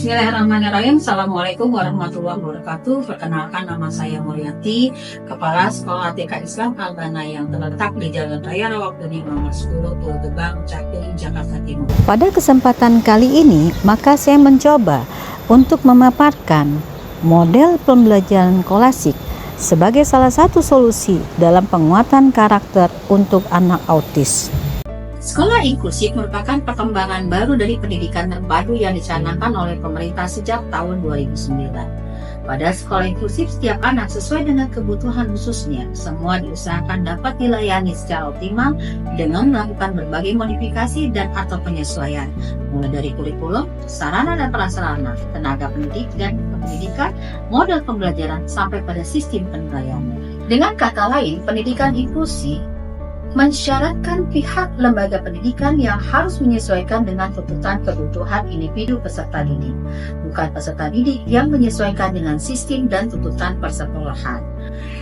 Bismillahirrahmanirrahim. Assalamualaikum warahmatullahi wabarakatuh. Perkenalkan, nama saya Muryati, Kepala Sekolah TK Islam Albana yang terletak di Jalan Raya Rawakuni nomor 10 Pulau Gebang, Cakung, Jakarta Timur. Pada kesempatan kali ini, maka saya mencoba untuk memaparkan model pembelajaran kolasik sebagai salah satu solusi dalam penguatan karakter untuk anak autis. Sekolah inklusif merupakan perkembangan baru dari pendidikan terpadu yang dicanangkan oleh pemerintah sejak tahun 2009. Pada sekolah inklusif, setiap anak sesuai dengan kebutuhan khususnya. Semua diusahakan dapat dilayani secara optimal dengan melakukan berbagai modifikasi dan atau penyesuaian, mulai dari kurikulum, sarana dan prasarana, tenaga pendidik dan pendidikan, model pembelajaran, sampai pada sistem penilaian. Dengan kata lain, pendidikan inklusi mensyaratkan pihak lembaga pendidikan yang harus menyesuaikan dengan tuntutan kebutuhan individu peserta didik, bukan peserta didik yang menyesuaikan dengan sistem dan tuntutan persekolahan.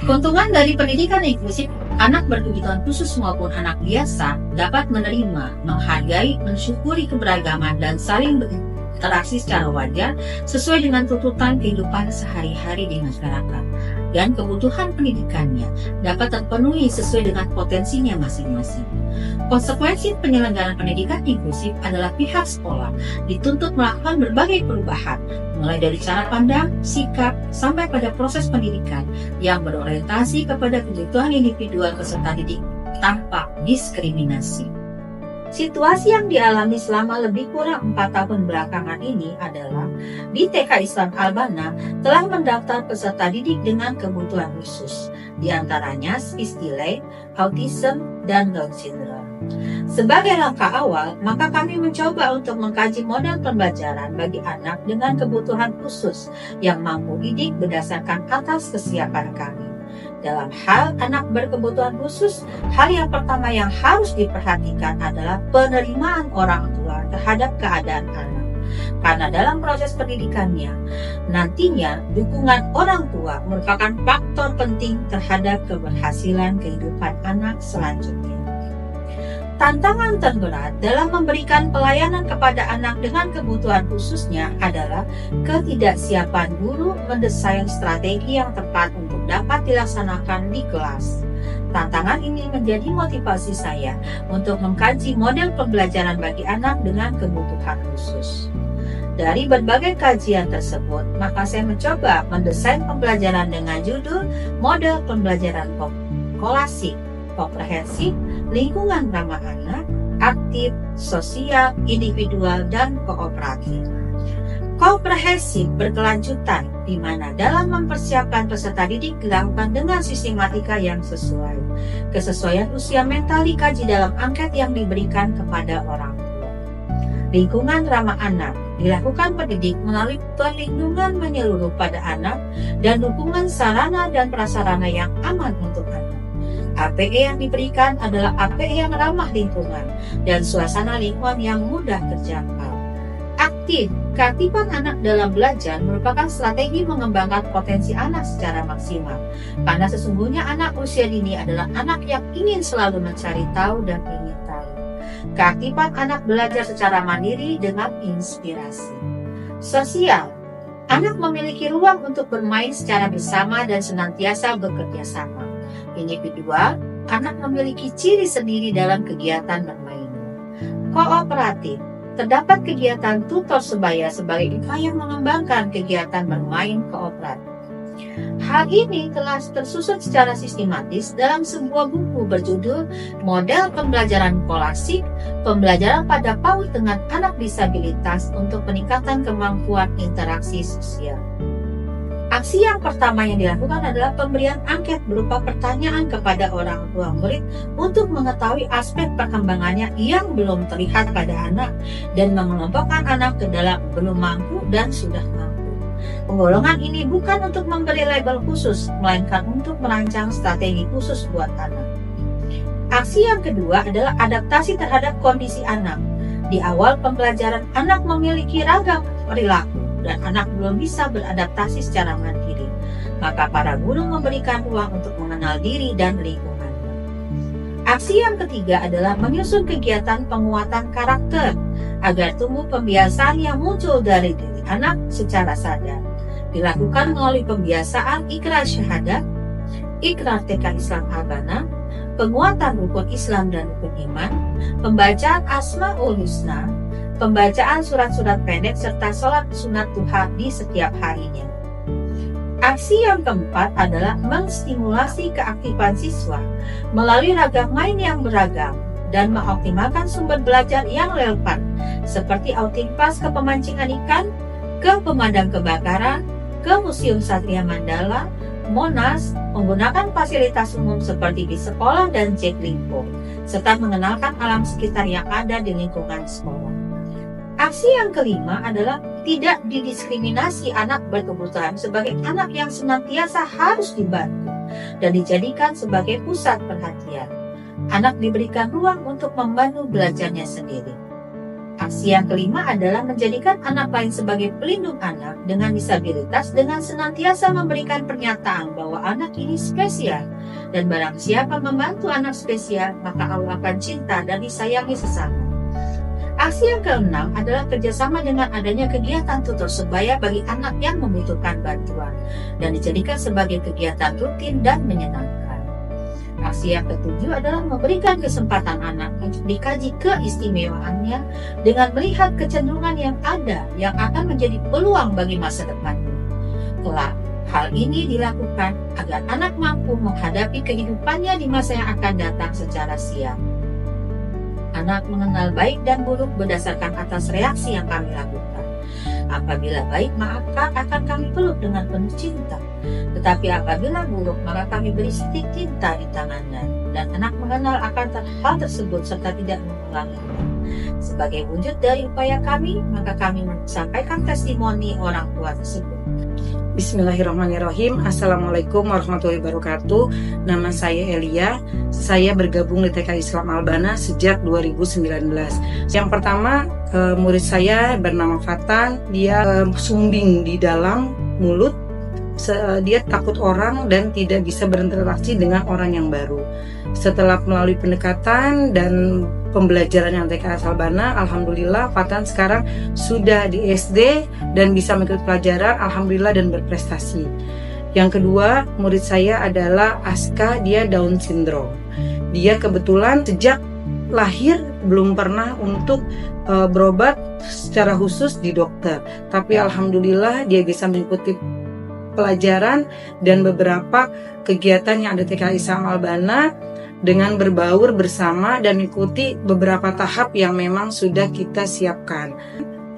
Keuntungan dari pendidikan inklusif, anak berkebutuhan khusus maupun anak biasa dapat menerima, menghargai, mensyukuri keberagaman dan saling berinteraksi secara wajar sesuai dengan tuntutan kehidupan sehari-hari di masyarakat, dan kebutuhan pendidikannya dapat terpenuhi sesuai dengan potensinya masing-masing. Konsekuensi penyelenggaraan pendidikan inklusif adalah pihak sekolah dituntut melakukan berbagai perubahan, mulai dari cara pandang, sikap, sampai pada proses pendidikan yang berorientasi kepada kebutuhan individual peserta didik tanpa diskriminasi. Situasi yang dialami selama lebih kurang 4 tahun belakangan ini adalah di TK Islam Albana telah mendaftar peserta didik dengan kebutuhan khusus, diantaranya speech delay, autism, dan Down syndrome. Sebagai langkah awal, maka kami mencoba untuk mengkaji model pembelajaran bagi anak dengan kebutuhan khusus yang mampu didik berdasarkan atas kesiapan kami. Dalam hal anak berkebutuhan khusus, hal yang pertama yang harus diperhatikan adalah penerimaan orang tua terhadap keadaan anak. Karena dalam proses pendidikannya, nantinya dukungan orang tua merupakan faktor penting terhadap keberhasilan kehidupan anak selanjutnya. Tantangan terberat dalam memberikan pelayanan kepada anak dengan kebutuhan khususnya adalah ketidaksiapan guru mendesain strategi yang tepat untuk dapat dilaksanakan di kelas. Tantangan ini menjadi motivasi saya untuk mengkaji model pembelajaran bagi anak dengan kebutuhan khusus. Dari berbagai kajian tersebut, maka saya mencoba mendesain pembelajaran dengan judul Model Pembelajaran Kolasik, Komprehensif, Lingkungan Ramah Anak, Aktif, Sosial, Individual, dan Kooperatif. Komprehensif berkelanjutan, di mana dalam mempersiapkan peserta didik dilakukan dengan sistematika yang sesuai. Kesesuaian usia mental dikaji dalam angket yang diberikan kepada orang tua. Lingkungan ramah anak dilakukan pendidik melalui perlindungan menyeluruh pada anak dan dukungan sarana dan prasarana yang aman untuk anak. APE yang diberikan adalah APE yang ramah lingkungan dan suasana lingkungan yang mudah terjangkau. Aktif, keaktifan anak dalam belajar merupakan strategi mengembangkan potensi anak secara maksimal. Karena sesungguhnya anak usia dini adalah anak yang ingin selalu mencari tahu dan ingin tahu. Keaktifan anak belajar secara mandiri dengan inspirasi. Sosial, anak memiliki ruang untuk bermain secara bersama dan senantiasa bekerja sama. Individual, anak memiliki ciri sendiri dalam kegiatan bermainnya. Kooperatif, terdapat kegiatan tutor sebaya sebagai upaya mengembangkan kegiatan bermain kooperatif. Hal ini telah tersusun secara sistematis dalam sebuah buku berjudul Model Pembelajaran Kolasik, Pembelajaran pada PAUD dengan Anak Disabilitas untuk Peningkatan Kemampuan Interaksi Sosial. Aksi yang pertama yang dilakukan adalah pemberian angket berupa pertanyaan kepada orang tua murid untuk mengetahui aspek perkembangannya yang belum terlihat pada anak dan mengelompokkan anak ke dalam belum mampu dan sudah mampu. Penggolongan ini bukan untuk memberi label khusus, melainkan untuk merancang strategi khusus buat anak. Aksi yang kedua adalah adaptasi terhadap kondisi anak. Di awal pembelajaran, anak memiliki ragam perilaku dan anak belum bisa beradaptasi secara mandiri. Maka para guru memberikan ruang untuk mengenal diri dan lingkungannya. Aksi yang ketiga adalah menyusun kegiatan penguatan karakter agar tumbuh pembiasaan yang muncul dari diri anak secara sadar. Dilakukan melalui pembiasaan ikrar syahadat, ikrar TK Islam Al-Bana, penguatan rukun Islam dan rukun iman, pembacaan Asmaul Husna, pembacaan surat-surat pendek serta sholat sunat duha di setiap harinya. Aksi yang keempat adalah menstimulasi keaktifan siswa melalui ragam main yang beragam dan mengoptimalkan sumber belajar yang relevan seperti outing pas ke pemancingan ikan, ke pemadam kebakaran, ke Museum Satria Mandala, Monas, menggunakan fasilitas umum seperti di sekolah dan Jaklingko, serta mengenalkan alam sekitar yang ada di lingkungan sekolah. Aksi yang kelima adalah tidak didiskriminasi anak berkebutuhan sebagai anak yang senantiasa harus dibantu dan dijadikan sebagai pusat perhatian. Anak diberikan ruang untuk membantu belajarnya sendiri. Aksi yang kelima adalah menjadikan anak lain sebagai pelindung anak dengan disabilitas dengan senantiasa memberikan pernyataan bahwa anak ini spesial dan barang siapa membantu anak spesial maka Allah akan cinta dan disayangi sesama. Aksi yang keenam adalah kerjasama dengan adanya kegiatan tutor sebaya bagi anak yang membutuhkan bantuan dan dijadikan sebagai kegiatan rutin dan menyenangkan. Aksi yang ketujuh adalah memberikan kesempatan anak untuk dikaji keistimewaannya dengan melihat kecenderungan yang ada yang akan menjadi peluang bagi masa depannya. Kelak, hal ini dilakukan agar anak mampu menghadapi kehidupannya di masa yang akan datang secara siap. Anak mengenal baik dan buruk berdasarkan atas reaksi yang kami lakukan. Apabila baik, maka akan kami peluk dengan penuh cinta. Tetapi apabila buruk, maka kami beri setik tinta di tangannya. Dan anak mengenal akan hal tersebut serta tidak mengulanginya. Sebagai wujud dari upaya kami, maka kami menyampaikan testimoni orang tua tersebut. Bismillahirrahmanirrahim. Assalamualaikum warahmatullahi wabarakatuh. Nama saya Elia. Saya bergabung di TK Islam Al-Bana sejak 2019. Yang pertama, murid saya bernama Fatan. Dia sumbing di dalam mulut. Dia takut orang dan tidak bisa berinteraksi dengan orang yang baru. Setelah melalui pendekatan dan pembelajaran yang TK Al-Bana, alhamdulillah Fatan sekarang sudah di SD dan bisa mengikuti pelajaran, alhamdulillah, dan berprestasi. Yang kedua, murid saya adalah Aska, dia Down syndrome. Dia kebetulan sejak lahir belum pernah untuk berobat secara khusus di dokter, tapi alhamdulillah dia bisa mengikuti pelajaran dan beberapa kegiatan yang ada TK Islam Al-Bana dengan berbaur bersama dan ikuti beberapa tahap yang memang sudah kita siapkan.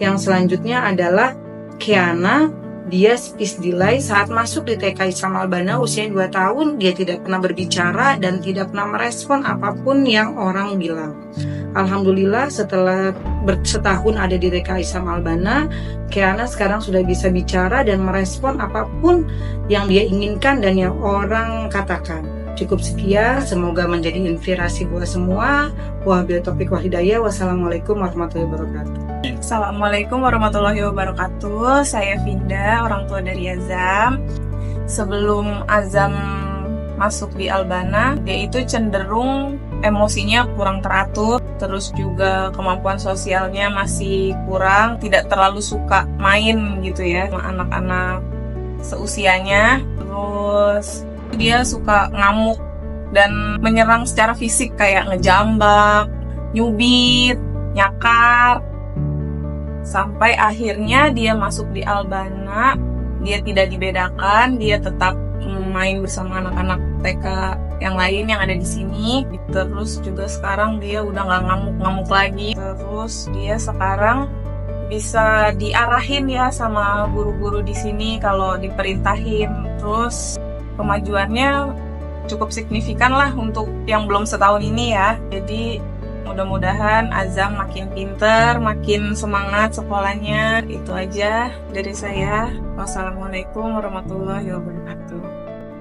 Yang selanjutnya adalah Kiana, dia speech delay. Saat masuk di TK Islam Al-Bana usianya 2 tahun, dia tidak pernah berbicara dan tidak pernah merespon apapun yang orang bilang. Alhamdulillah setelah setahun ada di TK Islam Al-Bana, Kiana sekarang sudah bisa bicara dan merespon apapun yang dia inginkan dan yang orang katakan. Cukup sekian, semoga menjadi inspirasi buat semua. Wabillahi taufiq wal hidayah. Wassalamualaikum warahmatullahi wabarakatuh. Assalamualaikum warahmatullahi wabarakatuh. Saya Vinda, orang tua dari Azam. Sebelum Azam masuk di Al-Bana, dia itu cenderung emosinya kurang teratur, terus juga kemampuan sosialnya masih kurang, tidak terlalu suka main gitu ya sama anak-anak seusianya. Terus dia suka ngamuk dan menyerang secara fisik kayak ngejambak, nyubit, nyakar. Sampai akhirnya dia masuk di Al-Bana, dia tidak dibedakan, dia tetap main bersama anak-anak TK yang lain yang ada di sini. Terus juga sekarang dia udah nggak ngamuk-ngamuk lagi. Terus dia sekarang bisa diarahin ya sama guru-guru di sini kalau diperintahin. Terus kemajuannya cukup signifikan lah untuk yang belum setahun ini ya. Jadi mudah-mudahan Azam makin pinter, makin semangat sekolahnya. Itu aja dari saya. Wassalamualaikum warahmatullahi wabarakatuh.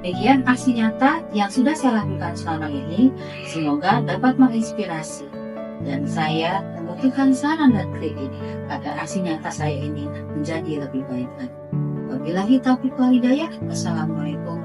Bagian aksi nyata yang sudah saya lakukan selama ini semoga dapat menginspirasi dan saya membutuhkan saran dan kritik agar aksi nyata saya ini menjadi lebih baik lagi. Wabillahi taufiq wal hidayah. Wassalamualaikum